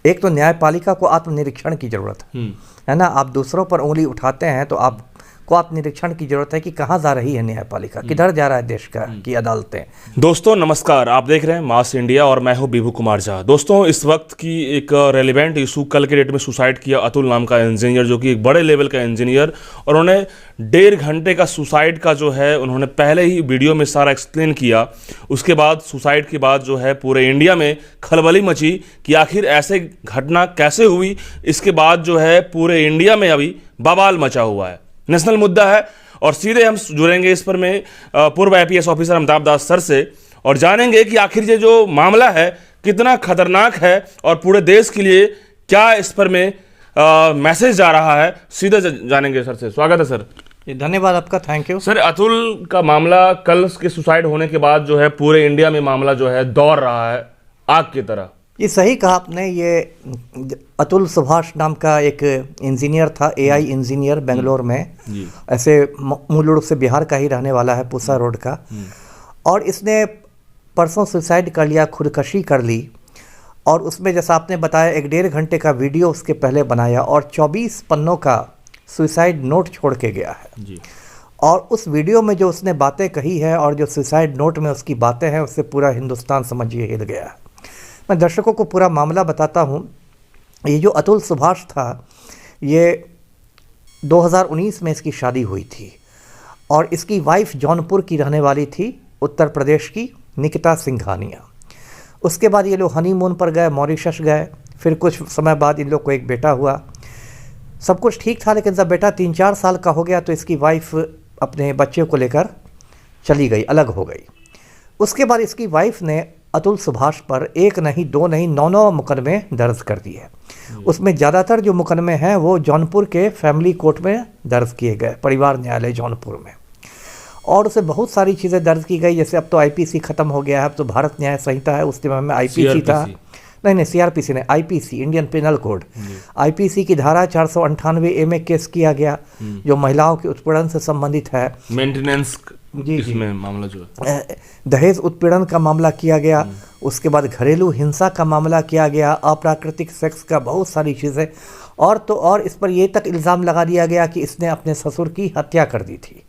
एक तो न्यायपालिका को आत्मनिरीक्षण की जरूरत है ना। आप दूसरों पर उंगली उठाते हैं तो आपको आत्मनिरीक्षण की जरूरत है कि कहाँ जा रही है न्यायपालिका, किधर जा रहा है देश की अदालतें। दोस्तों नमस्कार, आप देख रहे हैं मास इंडिया और मैं हूं विभू कुमार झा। दोस्तों इस वक्त की एक रेलिवेंट इशू, कल के डेट में सुसाइड किया अतुल नाम का इंजीनियर, जो कि एक बड़े लेवल का इंजीनियर, और उन्होंने 1.5 घंटे का सुसाइड का जो है उन्होंने पहले ही वीडियो में सारा एक्सप्लेन किया। उसके बाद सुसाइड के बाद जो है पूरे इंडिया में खलबली मची कि आखिर ऐसे घटना कैसे हुई। इसके बाद जो है पूरे इंडिया में अभी बवाल मचा हुआ है, नेशनल मुद्दा है। और सीधे हम जुड़ेंगे इस पर में पूर्व IPS ऑफिसर अमिताभ दास सर से और जानेंगे कि आखिर ये जो मामला है कितना खतरनाक है और पूरे देश के लिए क्या इस पर में मैसेज जा रहा है। सीधे जानेंगे सर से। स्वागत है सर। धन्यवाद आपका, थैंक यू सर। अतुल का मामला कल के सुसाइड होने के बाद जो है पूरे इंडिया में मामला जो है दौड़ रहा है आग की तरह। ये सही कहा आपने। ये अतुल सुभाष नाम का एक इंजीनियर था, AI इंजीनियर, बेंगलोर में। ऐसे मूल रूप से बिहार का ही रहने वाला है, पूसा रोड का। और इसने परसों सुसाइड कर लिया, खुदकशी कर ली। और उसमें जैसा आपने बताया 1.5 घंटे का वीडियो उसके पहले बनाया और 24 पन्नों का सुसाइड नोट छोड़ के गया है जी। और उस वीडियो में जो उसने बातें कही है और जो सुसाइड नोट में उसकी बातें हैं, उससे पूरा हिंदुस्तान समझिए हिल गया है। मैं दर्शकों को पूरा मामला बताता हूँ। ये जो अतुल सुभाष था, ये 2019 में इसकी शादी हुई थी और इसकी वाइफ जौनपुर की रहने वाली थी, उत्तर प्रदेश की, निकिता सिंघानिया। उसके बाद ये लोग हनीमून पर गए, मॉरिशस गए। फिर कुछ समय बाद इन लोग को एक बेटा हुआ। सब कुछ ठीक था, लेकिन जब बेटा 3-4 साल का हो गया तो इसकी वाइफ अपने बच्चे को लेकर चली गई, अलग हो गई। उसके बाद इसकी वाइफ ने अतुल सुभाष पर 1 नहीं 2 नहीं 9 मुकदमे दर्ज कर दिए। उसमें ज़्यादातर जो मुकदमे हैं वो जौनपुर के फैमिली कोर्ट में दर्ज किए गए, परिवार न्यायालय जौनपुर में। और उसे बहुत सारी चीज़ें दर्ज की गई, जैसे अब तो IPC ख़त्म हो गया है, अब तो भारत न्याय संहिता है। उस समय में IPC था, नहीं CRPC नहीं, IPC, Indian penal code. IPC की धारा 498A में केस किया गया, जो महिलाओं के उत्पीड़न से संबंधित है। मेंटेनेंस इसमें मामला जो है, दहेज उत्पीड़न का मामला किया गया। उसके बाद घरेलू हिंसा का मामला किया गया, अप्राकृतिक सेक्स का, बहुत सारी चीज़ें। और तो और इस पर ये तक इल्ज़ाम लगा दिया गया कि इसने अपने ससुर की हत्या कर दी थी।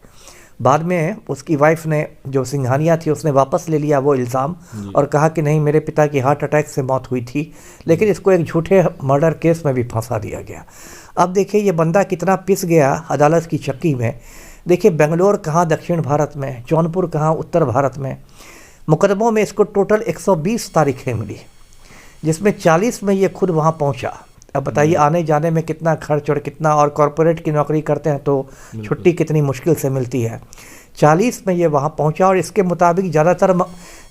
बाद में उसकी वाइफ ने, जो सिंघानिया थी, उसने वापस ले लिया वो इल्ज़ाम और कहा कि नहीं, मेरे पिता की हार्ट अटैक से मौत हुई थी। लेकिन इसको एक झूठे मर्डर केस में भी फंसा दिया गया। अब देखिए ये बंदा कितना पिस गया अदालत की चक्की में। देखिए बेंगलोर कहाँ दक्षिण भारत में, जौनपुर कहाँ उत्तर भारत में। मुकदमों में इसको टोटल 120 तारीखें मिली, जिसमें 40 में ये खुद वहाँ पहुँचा। अब बताइए आने जाने में कितना खर्च और कितना, और कॉरपोरेट की नौकरी करते हैं तो छुट्टी कितनी मुश्किल से मिलती है। 40 में ये वहाँ पहुँचा और इसके मुताबिक ज़्यादातर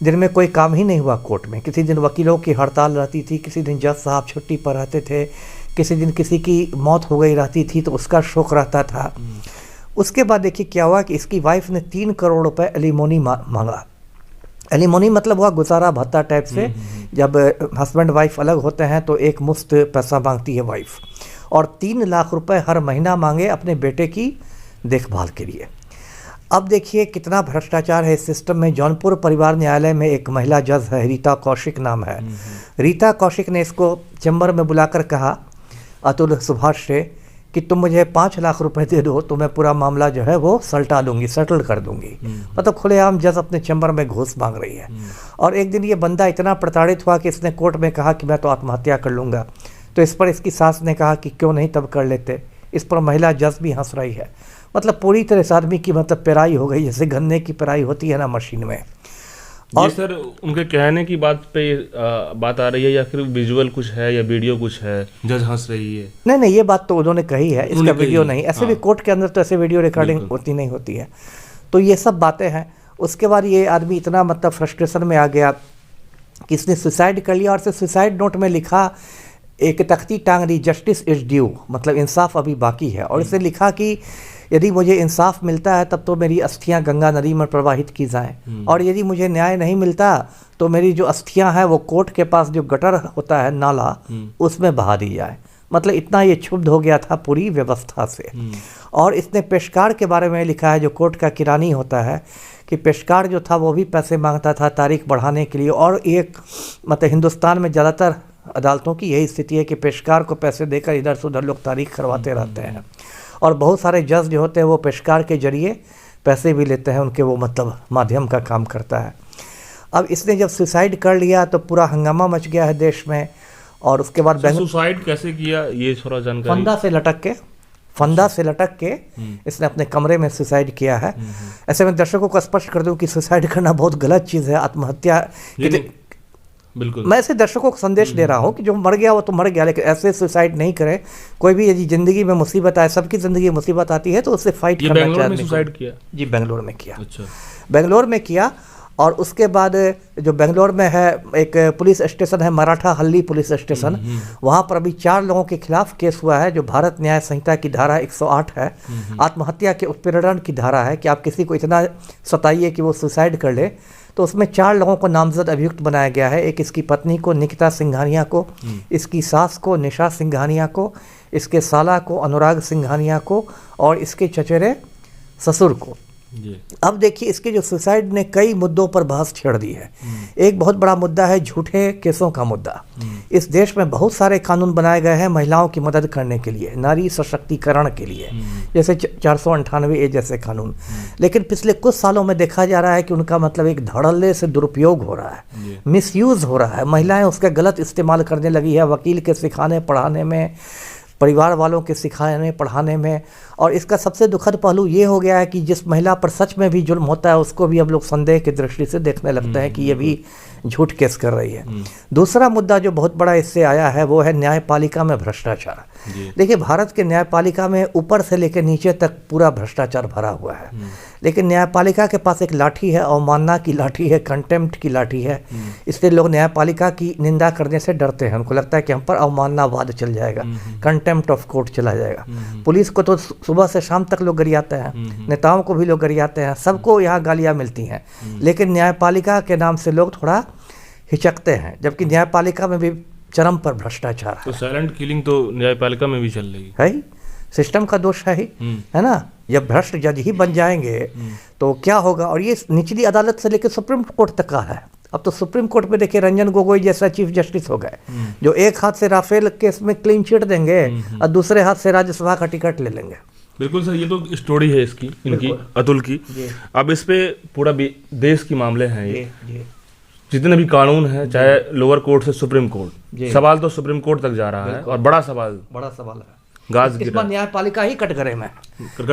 दिन में कोई काम ही नहीं हुआ कोर्ट में। किसी दिन वकीलों की हड़ताल रहती थी, किसी दिन जज साहब छुट्टी पर रहते थे, किसी दिन किसी की मौत हो गई रहती थी तो उसका शोक रहता था। उसके बाद देखिए क्या हुआ कि इसकी वाइफ ने 3 करोड़ रुपए एलिमोनी मांगा। एलिमोनी मतलब हुआ गुजारा भत्ता टाइप से। जब हस्बैंड वाइफ अलग होते हैं तो एक मुश्त पैसा मांगती है वाइफ, और 3 लाख रुपए हर महीना मांगे अपने बेटे की देखभाल के लिए। अब देखिए कितना भ्रष्टाचार है इस सिस्टम में। जौनपुर परिवार न्यायालय में एक महिला जज है, रीता कौशिक नाम है। रीता कौशिक ने इसको चैम्बर में बुलाकर कहा अतुल सुभाष से कि तुम मुझे 5 लाख रुपए दे दो तो मैं पूरा मामला जो है वो सलटा दूंगी, सेटल कर दूंगी। मतलब खुलेआम जज अपने चैम्बर में घूस मांग रही है। और एक दिन ये बंदा इतना प्रताड़ित हुआ कि इसने कोर्ट में कहा कि मैं तो आत्महत्या कर लूँगा। तो इस पर इसकी सास ने कहा कि क्यों नहीं तब कर लेते। इस पर महिला जज भी हंस रही है। मतलब पूरी तरह से आदमी की मतलब पेराई हो गई, जैसे गन्ने की पेराई होती है ना मशीन में। और सर उनके कहने की बात पे बात आ रही है या फिर विजुअल कुछ है या वीडियो कुछ है, जज हंस रही है? नहीं, ये बात तो उन्होंने कही है, इसका वीडियो नहीं। ऐसे भी कोर्ट के अंदर तो ऐसे वीडियो रिकॉर्डिंग होती नहीं होती है। तो ये सब बातें हैं। उसके बाद ये आदमी इतना मतलब फ्रस्ट्रेशन में आ गया कि इसने सुसाइड कर लिया। और से सुसाइड नोट में लिखा, एक तख्ती टांग दी, जस्टिस इज ड्यू, मतलब इंसाफ अभी बाकी है। और इसने लिखा कि यदि मुझे इंसाफ मिलता है तब तो मेरी अस्थियां गंगा नदी में प्रवाहित की जाएं, और यदि मुझे न्याय नहीं मिलता तो मेरी जो अस्थियां हैं वो कोर्ट के पास जो गटर होता है, नाला, उसमें बहा दी जाए। मतलब इतना ये क्षुब्ध हो गया था पूरी व्यवस्था से। और इसने पेशकार के बारे में लिखा है, जो कोर्ट का किरानी होता है, कि पेशकार जो था वो भी पैसे मांगता था तारीख बढ़ाने के लिए। और एक मतलब हिंदुस्तान में ज़्यादातर अदालतों की यही स्थिति है कि पेशकार को पैसे देकर इधर से उधर लोग तारीख करवाते रहते हैं, और बहुत सारे जज जो होते हैं वो पेशकार के जरिए पैसे भी लेते हैं, उनके वो मतलब माध्यम का काम करता है। अब इसने जब सुसाइड कर लिया तो पूरा हंगामा मच गया है देश में, और उसके बाद सुसाइड कैसे किया ये थोड़ा जानकारी। फंदा से लटक के इसने अपने कमरे में सुसाइड किया है। ऐसे में दर्शकों को स्पष्ट कर दूं कि सुसाइड करना बहुत गलत चीज़ है, आत्महत्या बिल्कुल। मैं ऐसे दर्शकों को संदेश दे रहा हूं कि जो मर गया वो तो मर गया, लेकिन ऐसे सुसाइड नहीं करें। कोई भी यदि ज़िंदगी में मुसीबत आए, सबकी ज़िंदगी में मुसीबत आती है, तो उससे फाइट करना चाहिए। बेंगलोर में सुसाइड किया? जी बेंगलोर में किया। अच्छा, बेंगलोर में किया। और उसके बाद जो बेंगलोर में है एक पुलिस स्टेशन है, मराठा हल्ली पुलिस स्टेशन, वहाँ पर अभी 4 लोगों के खिलाफ केस हुआ है, जो भारत न्याय संहिता की धारा 108 है, आत्महत्या के उत्पीड़न की धारा है कि आप किसी को इतना सताइए कि वो सुसाइड कर ले। तो उसमें 4 लोगों को नामजद अभियुक्त बनाया गया है। एक इसकी पत्नी को, निकिता सिंघानिया को, इसकी सास को, निशा सिंघानिया को, इसके साला को, अनुराग सिंघानिया को, और इसके चचेरे ससुर को। अब देखिए, इसके जो सुसाइड ने कई मुद्दों पर बहस छेड़ दी है। एक बहुत बड़ा मुद्दा है झूठे केसों का मुद्दा। इस देश में बहुत सारे कानून बनाए गए हैं महिलाओं की मदद करने के लिए, नारी सशक्तिकरण के लिए, जैसे 498A जैसे कानून। लेकिन पिछले कुछ सालों में देखा जा रहा है कि उनका मतलब एक धड़ल्ले से दुरुपयोग हो रहा है, मिसयूज़ हो रहा है। महिलाएं उसका गलत इस्तेमाल करने लगी है, वकील के सिखाने पढ़ाने में, परिवार वालों के सिखाने पढ़ाने में। और इसका सबसे दुखद पहलू ये हो गया है कि जिस महिला पर सच में भी जुल्म होता है उसको भी अब लोग संदेह की दृष्टि से देखने लगते हैं कि ये भी झूठ केस कर रही है। दूसरा मुद्दा जो बहुत बड़ा इससे आया है वो है न्यायपालिका में भ्रष्टाचार। देखिए, भारत के न्यायपालिका में ऊपर से लेकर नीचे तक पूरा भ्रष्टाचार भरा हुआ है, लेकिन न्यायपालिका के पास एक लाठी है, अवमानना की लाठी है, कंटेम्प्ट की लाठी है। इसलिए लोग न्यायपालिका की निंदा करने से डरते हैं, उनको लगता है कि हम पर अवमाननावाद चल जाएगा, कंटेम्प्ट ऑफ कोर्ट चला जाएगा। पुलिस को तो सुबह से शाम तक लोग गरियाते हैं, नेताओं को भी लोग गरियाते हैं, सबको यहाँ गालियाँ मिलती हैं, लेकिन न्यायपालिका के नाम से लोग थोड़ा हिचकते हैं, जबकि न्यायपालिका में भी चरम पर भ्रष्टाचार है। तो साइलेंट किलिंग तो न्यायपालिका में भी चल रही है ही, सिस्टम का दोष है ही, है ना। जब भ्रष्ट जज ही बन जाएंगे तो क्या होगा। और ये निचली अदालत से लेकर सुप्रीम कोर्ट तक का है। अब तो सुप्रीम कोर्ट में देखिए, रंजन गोगोई जैसा चीफ जस्टिस हो गए, जो एक हाथ से राफेल केस में क्लीन चिट देंगे और दूसरे हाथ से राज्यसभा का टिकट ले लेंगे। बिल्कुल सर, ये तो स्टोरी है इसकी, इनकी अतुल की। अब इस पे पूरा देश की मामले हैं ये, जितने भी कानून हैं, चाहे लोअर कोर्ट से सुप्रीम कोर्ट, सवाल तो सुप्रीम कोर्ट तक जा रहा है, और बड़ा सवाल है। गाज इस बार न्यायपालिका ही कटघरे में,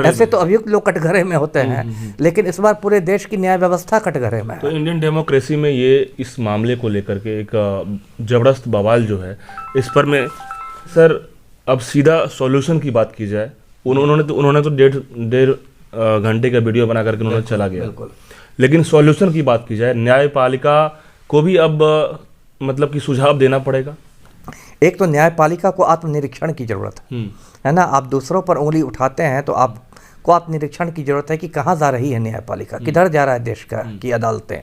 ऐसे तो अभियुक्त लोग कटघरे में होते हैं, लेकिन इस बार पूरे देश की न्याय व्यवस्था कटघरे में है। तो इंडियन डेमोक्रेसी में ये इस मामले को लेकर के एक जबरदस्त बवाल जो है इस पर में सर, अब सीधा सॉल्यूशन की बात की जाए, उन्होंने तो डेढ़ घंटे का वीडियो बना करके उन्होंने चला गया, लेकिन सॉल्यूशन की बात की जाए, न्यायपालिका को भी अब मतलब कि सुझाव देना पड़ेगा। एक तो न्यायपालिका को आत्मनिरीक्षण की जरूरत है ना। आप दूसरों पर उंगली उठाते हैं तो आपको आत्मनिरीक्षण की जरूरत है कि कहाँ जा रही है न्यायपालिका, किधर जा रहा है देश की अदालतें।